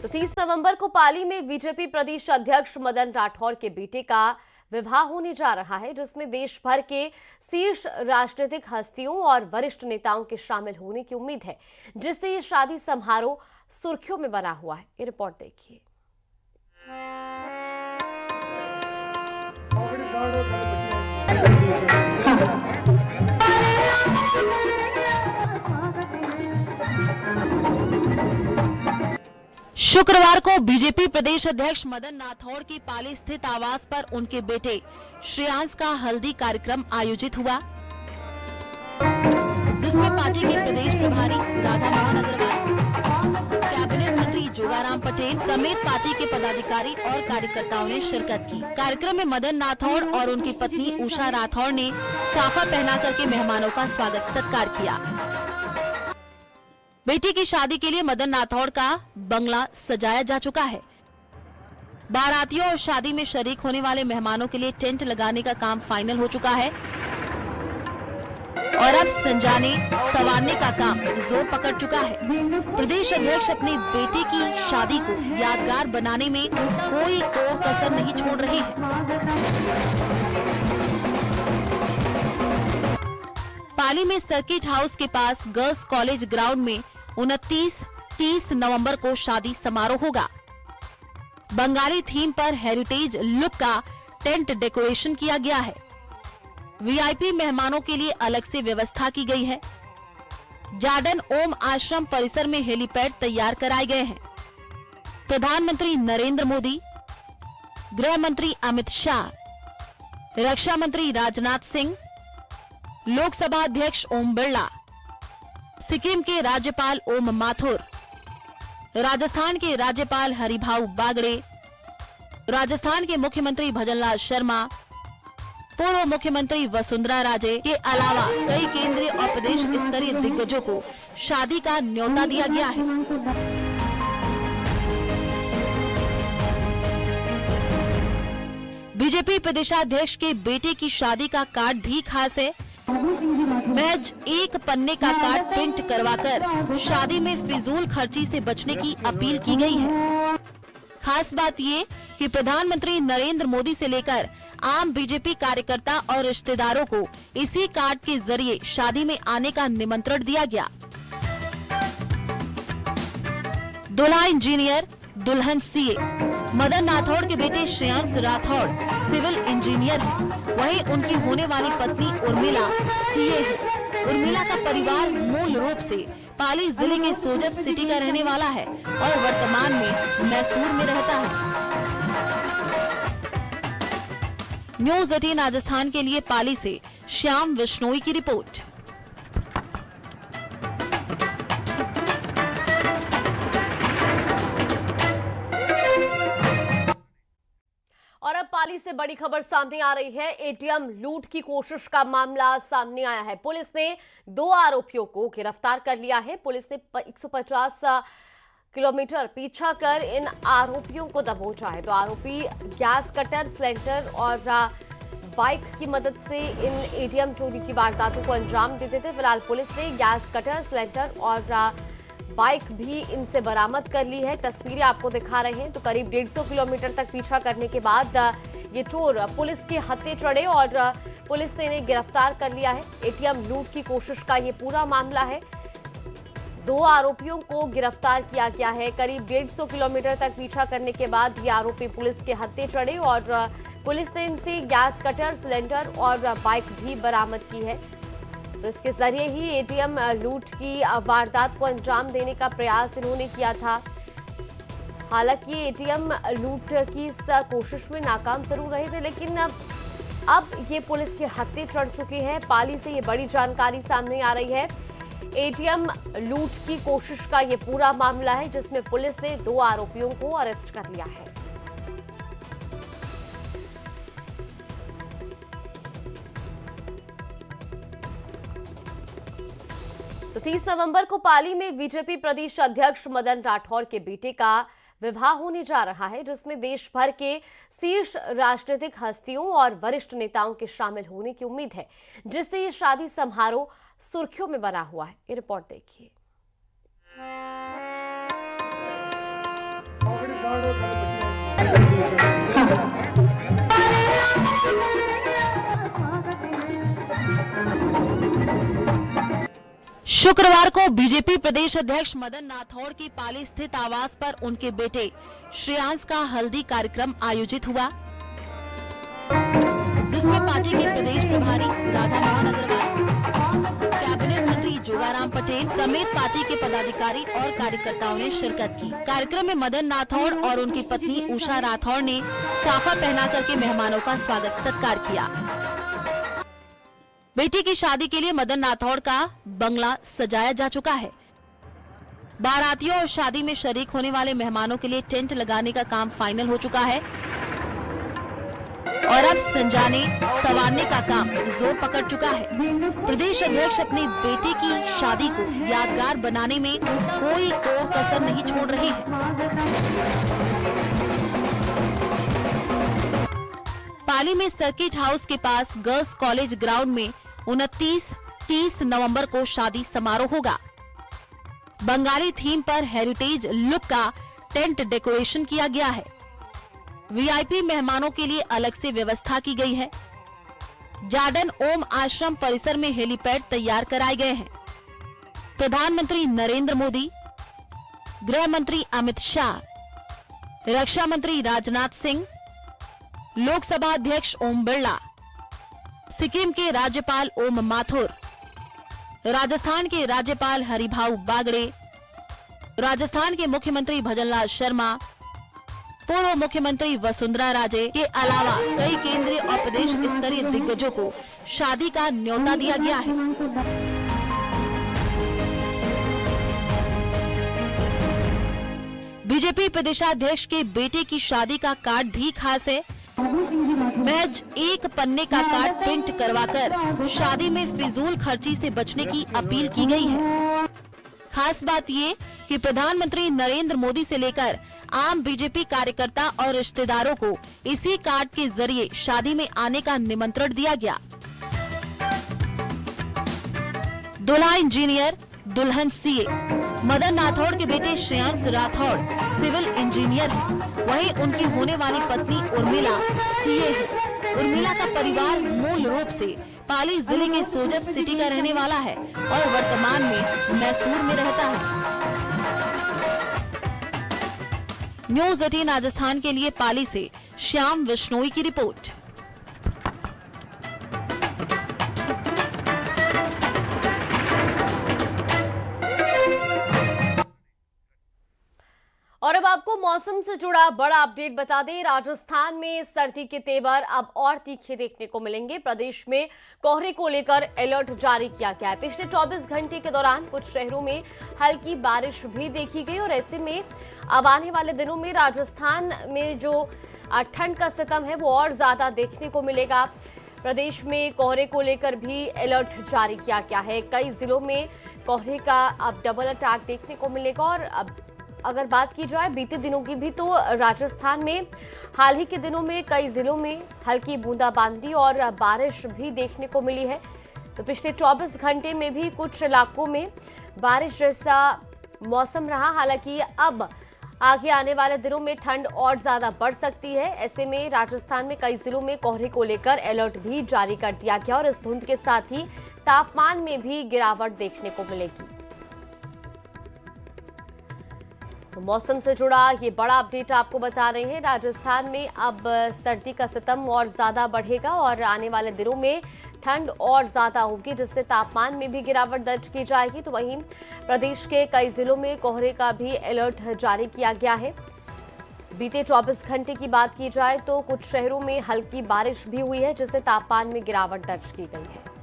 तो 30 नवंबर को पाली में बीजेपी प्रदेश अध्यक्ष मदन राठौर के बेटे का विवाह होने जा रहा है, जिसमें देश भर के शीर्ष राजनीतिक हस्तियों और वरिष्ठ नेताओं के शामिल होने की उम्मीद है, जिससे ये शादी समारोह सुर्खियों में बना हुआ है। ये रिपोर्ट देखिए। शुक्रवार को बीजेपी प्रदेश अध्यक्ष मदन राठौर की पाली स्थित आवास पर उनके बेटे श्रेयांश का हल्दी कार्यक्रम आयोजित हुआ, जिसमें पार्टी के प्रदेश प्रभारी राधा मोहन अग्रवाल, कैबिनेट मंत्री जोगाराम पटेल समेत पार्टी के पदाधिकारी और कार्यकर्ताओं ने शिरकत की। कार्यक्रम में मदन राठौर और उनकी पत्नी उषा राठौर ने साफा पहना करके मेहमानों का स्वागत सत्कार किया। बेटी की शादी के लिए मदन राठौर का बंगला सजाया जा चुका है। बारातियों और शादी में शरीक होने वाले मेहमानों के लिए टेंट लगाने का काम फाइनल हो चुका है और अब संजाने संवारने का काम जोर पकड़ चुका है। प्रदेश अध्यक्ष अपने बेटे की शादी को यादगार बनाने में कोई कसर नहीं छोड़ रहे हैं। पाली में सर्किट हाउस के पास गर्ल्स कॉलेज ग्राउंड में 29-30 नवंबर को शादी समारोह होगा। बंगाली थीम पर हेरिटेज लुक का टेंट डेकोरेशन किया गया है। वीआईपी मेहमानों के लिए अलग से व्यवस्था की गई है। जार्डन ओम आश्रम परिसर में हेलीपैड तैयार कराए गए हैं। प्रधानमंत्री नरेंद्र मोदी, गृह मंत्री अमित शाह, रक्षा मंत्री राजनाथ सिंह, लोकसभा अध्यक्ष ओम बिरला, सिक्किम के राज्यपाल ओम माथुर, राजस्थान के राज्यपाल हरिभाऊ बागड़े, राजस्थान के मुख्यमंत्री भजनलाल शर्मा, पूर्व मुख्यमंत्री वसुंधरा राजे के अलावा कई केंद्रीय और प्रदेश स्तरीय दिग्गजों को शादी का न्योता दिया गया है। बीजेपी प्रदेशाध्यक्ष के बेटे की शादी का कार्ड भी खास है। महज एक पन्ने का कार्ड प्रिंट करवाकर शादी में फिजूल खर्ची से बचने की अपील की गई है। खास बात ये कि प्रधानमंत्री नरेंद्र मोदी से लेकर आम बीजेपी कार्यकर्ता और रिश्तेदारों को इसी कार्ड के जरिए शादी में आने का निमंत्रण दिया गया। दूल्हा इंजीनियर, दुल्हन सीए। मदन राठौर के बेटे श्रेयांश राठौर सिविल इंजीनियर हैं, वहीं उनकी होने वाली पत्नी उर्मिला सीए है। उर्मिला का परिवार मूल रूप से पाली जिले के सोजत सिटी का रहने वाला है और वर्तमान में मैसूर में रहता है। न्यूज़ 18 राजस्थान के लिए पाली से श्याम विश्नोई की रिपोर्ट। और अब पाली से बड़ी खबर सामने आ रही है। एटीएम लूट की कोशिश का मामला सामने आया है। पुलिस ने 2 आरोपियों को गिरफ्तार कर लिया है। पुलिस ने 150 किलोमीटर पीछा कर इन आरोपियों को दबोचा है। तो आरोपी गैस कटर, सिलेंडर और बाइक की मदद से इन एटीएम चोरी की वारदातों को अंजाम देते थे। फिलहाल पुलिस ने गैस कटर, सिलेंडर और बाइक भी इनसे बरामद कर ली है। तस्वीरें आपको दिखा रहे हैं। तो करीब 150 किलोमीटर तक पीछा करने के बाद ये चोर पुलिस के हत्थे चढ़े और पुलिस ने इन्हें गिरफ्तार कर लिया है। एटीएम लूट की कोशिश का ये पूरा मामला है। 2 आरोपियों को गिरफ्तार किया गया है। करीब 150 किलोमीटर तक पीछा करने के बाद ये आरोपी पुलिस के हत्थे चढ़े और पुलिस ने इनसे गैस कटर, सिलेंडर और बाइक भी बरामद की है। तो इसके जरिए ही एटीएम लूट की वारदात को अंजाम देने का प्रयास इन्होंने किया था। हालांकि एटीएम लूट की इस कोशिश में नाकाम जरूर रहे थे, लेकिन अब ये पुलिस के हत्थे चढ़ चुके हैं। पाली से ये बड़ी जानकारी सामने आ रही है। एटीएम लूट की कोशिश का ये पूरा मामला है, जिसमें पुलिस ने 2 आरोपियों को अरेस्ट कर लिया है। तो 30 नवंबर को पाली में बीजेपी प्रदेश अध्यक्ष मदन राठौर के बेटे का विवाह होने जा रहा है, जिसमें देश भर के शीर्ष राजनीतिक हस्तियों और वरिष्ठ नेताओं के शामिल होने की उम्मीद है, जिससे ये शादी समारोह सुर्खियों में बना हुआ है। ये रिपोर्ट देखिए। शुक्रवार को बीजेपी प्रदेश अध्यक्ष मदन नाथौड़ की पाली स्थित आवास पर उनके बेटे श्रेयांश का हल्दी कार्यक्रम आयोजित हुआ, जिसमें पार्टी के प्रदेश प्रभारी राधा मोहन अग्रवाल, कैबिनेट मंत्री जोगाराम पटेल समेत पार्टी के पदाधिकारी और कार्यकर्ताओं ने शिरकत की। कार्यक्रम में मदन नाथौड़ और उनकी पत्नी उषा राठौड़ ने साफा पहना करके मेहमानों का स्वागत सत्कार किया। बेटी की शादी के लिए मदन नाथौड़ का बंगला सजाया जा चुका है। बारातियों और शादी में शरीक होने वाले मेहमानों के लिए टेंट लगाने का काम फाइनल हो चुका है और अब संजाने संवारने का काम जोर पकड़ चुका है। प्रदेश अध्यक्ष अपने बेटे की शादी को यादगार बनाने में कोई कसर नहीं छोड़ रहे हैं। पाली में सर्किट हाउस के पास गर्ल्स कॉलेज ग्राउंड में 29-30 नवंबर को शादी समारोह होगा। बंगाली थीम पर हेरिटेज लुक का टेंट डेकोरेशन किया गया है। वीआईपी मेहमानों के लिए अलग से व्यवस्था की गई है। जार्डन ओम आश्रम परिसर में हेलीपैड तैयार कराए गए हैं। प्रधानमंत्री नरेंद्र मोदी, गृह मंत्री अमित शाह, रक्षा मंत्री राजनाथ सिंह, लोकसभा अध्यक्ष ओम बिरला, सिक्किम के राज्यपाल ओम माथुर, राजस्थान के राज्यपाल हरिभाऊ बागड़े, राजस्थान के मुख्यमंत्री भजनलाल शर्मा, पूर्व मुख्यमंत्री वसुंधरा राजे के अलावा कई केंद्रीय और प्रदेश स्तरीय दिग्गजों को शादी का न्योता दिया गया है। बीजेपी प्रदेशाध्यक्ष के बेटे की शादी का कार्ड भी खास है। महज एक पन्ने का कार्ड प्रिंट करवाकर शादी में फिजूल खर्ची से बचने की अपील की गई है। खास बात ये कि प्रधानमंत्री नरेंद्र मोदी से लेकर आम बीजेपी कार्यकर्ता और रिश्तेदारों को इसी कार्ड के जरिए शादी में आने का निमंत्रण दिया गया। दूल्हा इंजीनियर, दुल्हन सीए। मदन नाथौड़ के बेटे श्रेयांश राठौड़ सिविल इंजीनियर हैं, वहीं उनकी होने वाली पत्नी उर्मिला सीए है। उर्मिला का परिवार मूल रूप से पाली जिले के सोजत सिटी का रहने वाला है और वर्तमान में मैसूर में रहता है। न्यूज 18 राजस्थान के लिए पाली से श्याम विश्नोई की रिपोर्ट। और अब आपको मौसम से जुड़ा बड़ा अपडेट बता दें। राजस्थान में सर्दी के तेवर अब और तीखे देखने को मिलेंगे। प्रदेश में कोहरे को लेकर अलर्ट जारी किया गया है। पिछले 24 घंटे के दौरान कुछ शहरों में हल्की बारिश भी देखी गई और ऐसे में अब आने वाले दिनों में राजस्थान में जो ठंड का सितम है वो और ज्यादा देखने को मिलेगा। प्रदेश में कोहरे को लेकर भी अलर्ट जारी किया गया है। कई जिलों में कोहरे का अब डबल अटैक देखने को मिलेगा। और अब अगर बात की जाए बीते दिनों की भी, तो राजस्थान में हाल ही के दिनों में कई जिलों में हल्की बूंदाबांदी और बारिश भी देखने को मिली है। तो पिछले 24 घंटे में भी कुछ इलाकों में बारिश जैसा मौसम रहा। हालांकि अब आगे आने वाले दिनों में ठंड और ज्यादा बढ़ सकती है। ऐसे में राजस्थान में कई जिलों में कोहरे को लेकर अलर्ट भी जारी कर दिया गया और इस धुंध के साथ ही तापमान में भी गिरावट देखने को मिलेगी। तो मौसम से जुड़ा ये बड़ा अपडेट आपको बता रहे हैं। राजस्थान में अब सर्दी का सितम और ज्यादा बढ़ेगा और आने वाले दिनों में ठंड और ज्यादा होगी, जिससे तापमान में भी गिरावट दर्ज की जाएगी। तो वहीं प्रदेश के कई जिलों में कोहरे का भी अलर्ट जारी किया गया है। बीते 24 घंटे की बात की जाए तो कुछ शहरों में हल्की बारिश भी हुई है, जिससे तापमान में गिरावट दर्ज की गई है।